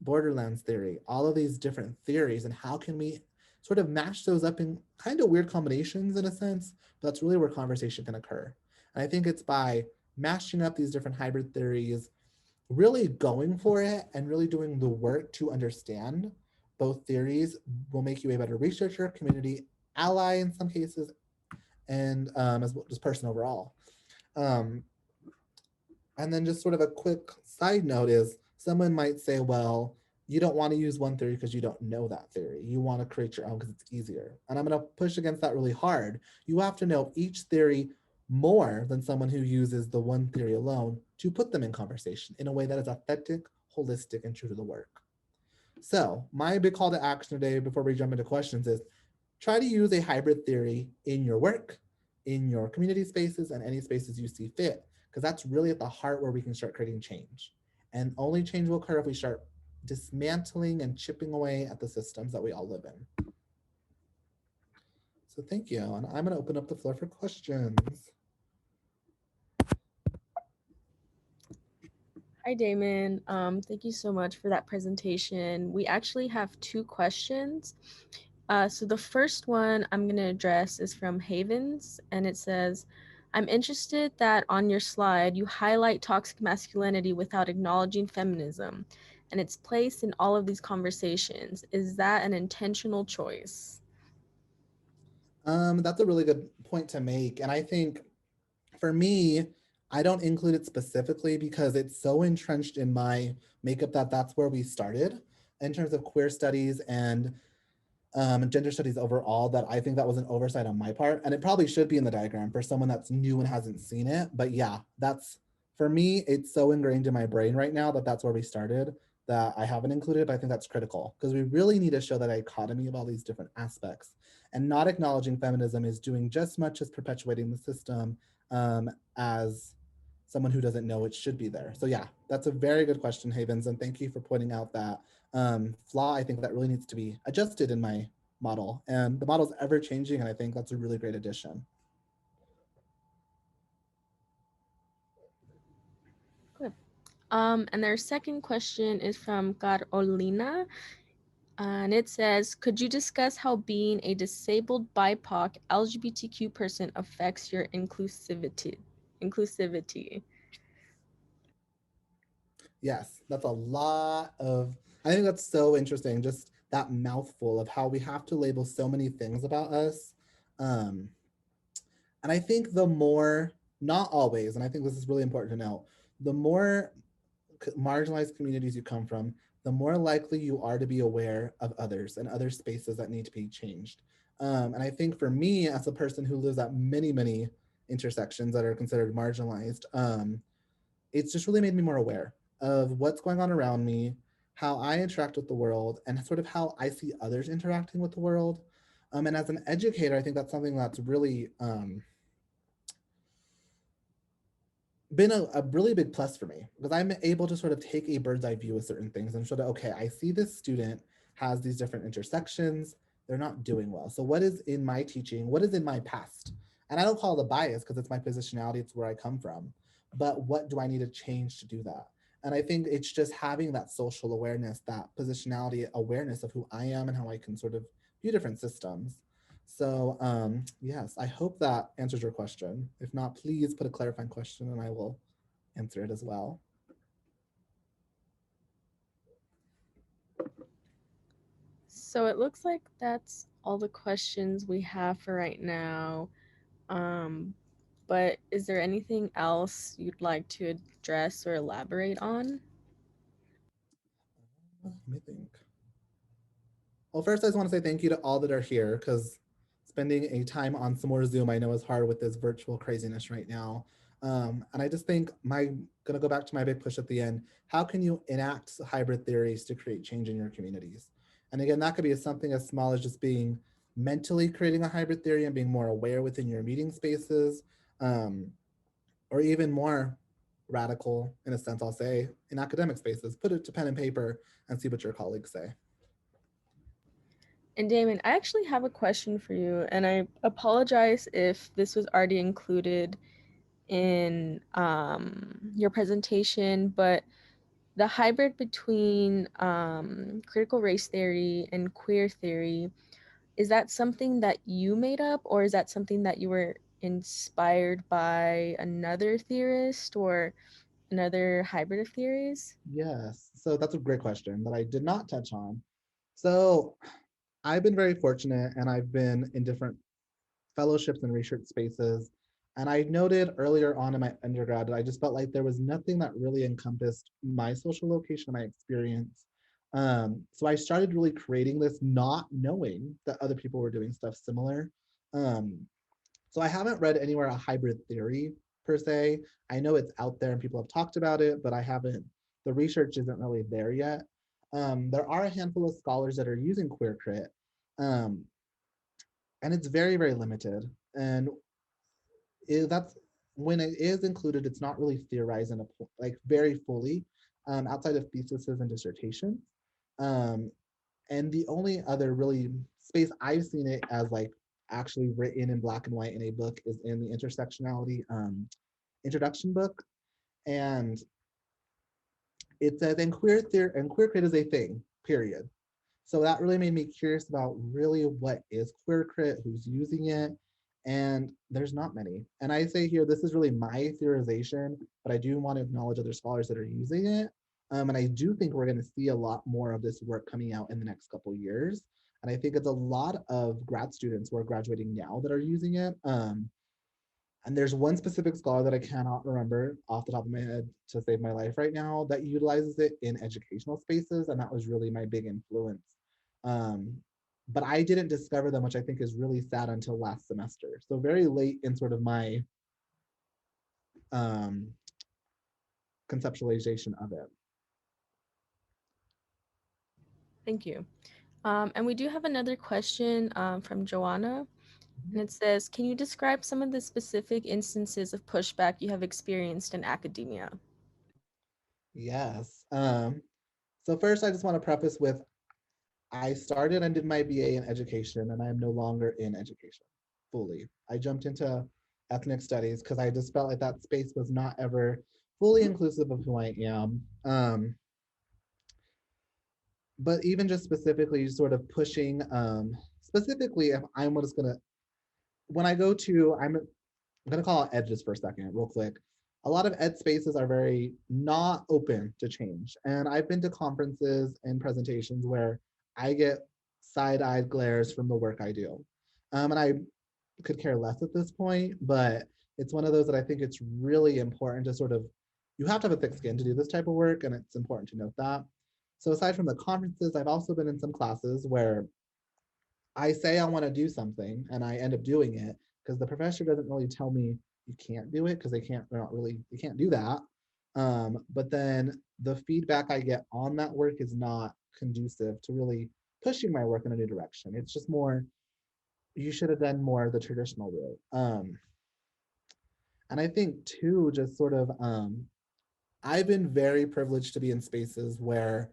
borderlands theory, all of these different theories, and how can we sort of match those up in kind of weird combinations in a sense, but that's really where conversation can occur. And I think it's by mashing up these different hybrid theories, really going for it and really doing the work to understand both theories will make you a better researcher, community ally in some cases, and as well as person overall. Um, and then just sort of a quick side note is someone might say, well, you don't want to use one theory because you don't know that theory. You want to create your own because it's easier. And I'm going to push against that really hard. You have to know each theory more than someone who uses the one theory alone to put them in conversation in a way that is authentic, holistic, and true to the work. So my big call to action today before we jump into questions is try to use a hybrid theory in your work, in your community spaces, and any spaces you see fit, because that's really at the heart where we can start creating change. And only change will occur if we start dismantling and chipping away at the systems that we all live in. So thank you. And I'm going to open up the floor for questions. Hi, Damon. Thank you so much for that presentation. We actually have two questions. So the first one I'm going to address is from Havens, and it says, I'm interested that on your slide you highlight toxic masculinity without acknowledging feminism and its place in all of these conversations. Is that an intentional choice? That's a really good point to make. And I think for me, I don't include it specifically because it's so entrenched in my makeup that that's where we started in terms of queer studies and gender studies overall, that I think that was an oversight on my part. And it probably should be in the diagram for someone that's new and hasn't seen it. But yeah, that's for me, it's so ingrained in my brain right now that that's where we started that I haven't included, but I think that's critical because we really need to show that dichotomy of all these different aspects. And not acknowledging feminism is doing just much as perpetuating the system as someone who doesn't know it should be there. So yeah, that's a very good question, Havens, and thank you for pointing out that flaw. I think that really needs to be adjusted in my model, and the model's ever changing, and I think that's a really great addition. Good. And their second question is from Carolina, and it says, could you discuss how being a disabled BIPOC LGBTQ person affects your inclusivity? Inclusivity. Yes, that's a lot of. I think that's so interesting. Just that mouthful of how we have to label so many things about us. Um, and I think the more, not always, and I think this is really important to know, the more marginalized communities you come from, the more likely you are to be aware of others and other spaces that need to be changed. And I think for me, as a person who lives at many, many intersections that are considered marginalized, it's just really made me more aware of what's going on around me, how I interact with the world, and sort of how I see others interacting with the world. And as an educator, I think that's something that's really been a really big plus for me because I'm able to sort of take a bird's eye view of certain things and sort of, okay, I see this student has these different intersections. They're not doing well. So, what is in my teaching? What is in my past? And I don't call it a bias because it's my positionality, it's where I come from. But what do I need to change to do that? And I think it's just having that social awareness, that positionality awareness of who I am and how I can sort of view different systems. So, yes, I hope that answers your question. If not, please put a clarifying question and I will answer it as well. So it looks like that's all the questions we have for right now. Um, but is there anything else you'd like to address or elaborate on? Let me think. Well, first, I just want to say thank you to all that are here because spending a time on some more Zoom I know is hard with this virtual craziness right now. And I just think gonna go back to my big push at the end. How can you enact hybrid theories to create change in your communities? And again, that could be something as small as just being mentally creating a hybrid theory and being more aware within your meeting spaces, um, or even more radical in a sense, I'll say, in academic spaces. Put it to pen and paper and see what your colleagues say. And Damon, I actually have a question for you, and I apologize if this was already included in your presentation, but the hybrid between critical race theory and queer theory, is that something that you made up, or is that something that you were inspired by another theorist or another hybrid of theories? Yes. So that's a great question that I did not touch on. So I've been very fortunate and I've been in different fellowships and research spaces. And I noted earlier on in my undergrad that I just felt like there was nothing that really encompassed my social location, my experience. So I started really creating this, not knowing that other people were doing stuff similar. Um, so I haven't read anywhere a hybrid theory per se. I know it's out there and people have talked about it, but I haven't, the research isn't really there yet. There are a handful of scholars that are using queer crit, um, and it's very, very limited. And that's when it is included, it's not really theorized in a like very fully outside of theses and dissertations. Um, and the only other really space I've seen it as like actually written in black and white in a book is in the intersectionality introduction book. And it says, and queer theory and queer crit is a thing, period. So that really made me curious about really what is queer crit, who's using it, and there's not many. And I say here, this is really my theorization, but I do want to acknowledge other scholars that are using it. And I do think we're going to see a lot more of this work coming out in the next couple of years. And I think it's a lot of grad students who are graduating now that are using it. And there's one specific scholar that I cannot remember off the top of my head to save my life right now that utilizes it in educational spaces. And that was really my big influence. Um, but I didn't discover them, which I think is really sad until last semester. So very late in sort of my um, conceptualization of it. Thank you. And we do have another question from Joanna. And it says, can you describe some of the specific instances of pushback you have experienced in academia? Yes. So first, I just want to preface with I started and did my BA in education, and I am no longer in education fully. I jumped into ethnic studies because I just felt like that space was not ever fully inclusive of who I am. But even just specifically, sort of pushing, specifically, if I'm just gonna, when I go to, I'm gonna call it edges for a second, real quick. A lot of ed spaces are very not open to change. And I've been to conferences and presentations where I get side-eyed glares from the work I do. And I could care less at this point, but it's one of those that I think it's really important to sort of, you have to have a thick skin to do this type of work, and it's important to note that. So aside from the conferences, I've also been in some classes where I say I want to do something and I end up doing it because the professor doesn't really tell me you can't do it because they're not really, they can't do that. But then the feedback I get on that work is not conducive to really pushing my work in a new direction. It's just more, you should have done more of the traditional route. And I think too, just sort of, I've been very privileged to be in spaces where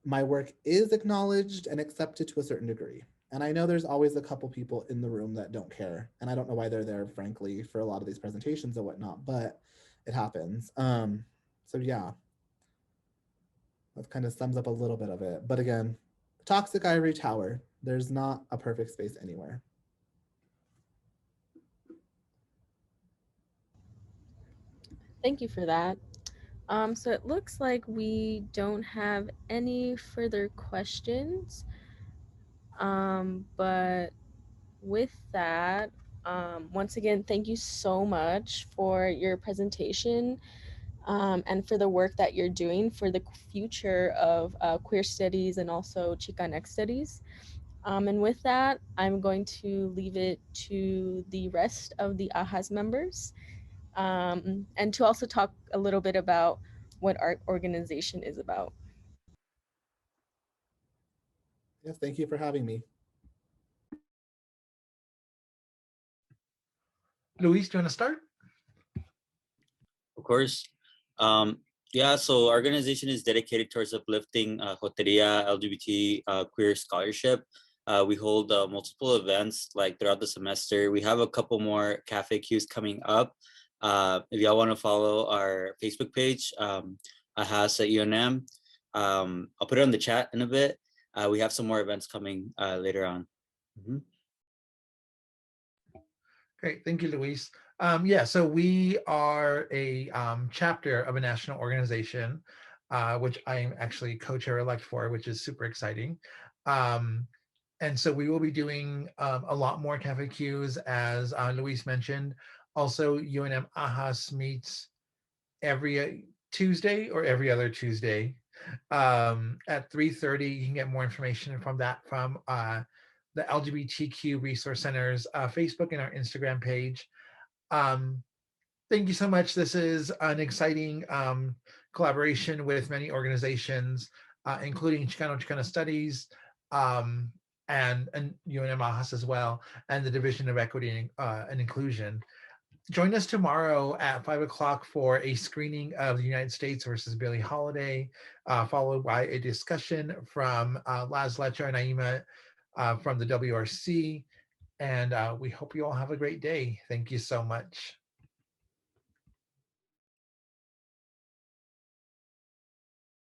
my work is acknowledged and accepted to a certain degree. And I know there's always a couple people in the room that don't care. And I don't know why they're there, frankly, for a lot of these presentations and whatnot, but it happens. So yeah, that kind of sums up a little bit of it. But again, toxic ivory tower, there's not a perfect space anywhere. Thank you for that. So it looks like we don't have any further questions. But with that, once again, thank you so much for your presentation, and for the work that you're doing for the future of queer studies and also Chicana studies. And with that, I'm going to leave it to the rest of the AHAS members, and to also talk a little bit about what our organization is about. Yes, thank you for having me. Luis, do you want to start? Of course. Um, yeah, so our organization is dedicated towards uplifting Joteria LGBT queer scholarship. We hold multiple events like throughout the semester. We have a couple more Café Qs coming up. If y'all want to follow our Facebook page, AHAS at UNM, I'll put it on the chat in a bit. We have some more events coming later on. Mm-hmm. Great, thank you, Luis. Yeah, so we are a chapter of a national organization, which I am actually co-chair-elect for, which is super exciting. And so we will be doing a lot more Cafe Qs, as Luis mentioned. Also, UNM AHAS meets every Tuesday or every other Tuesday at 3:30. You can get more information from that from the LGBTQ Resource Center's Facebook and our Instagram page. Um, thank you so much. This is an exciting collaboration with many organizations, including Chicano Studies, um, and UNM AHAS as well, and the Division of Equity and Inclusion. Join us tomorrow at 5 o'clock for a screening of the United States versus Billie Holiday, followed by a discussion from Laz Lecher and Naima from the WRC. And we hope you all have a great day. Thank you so much.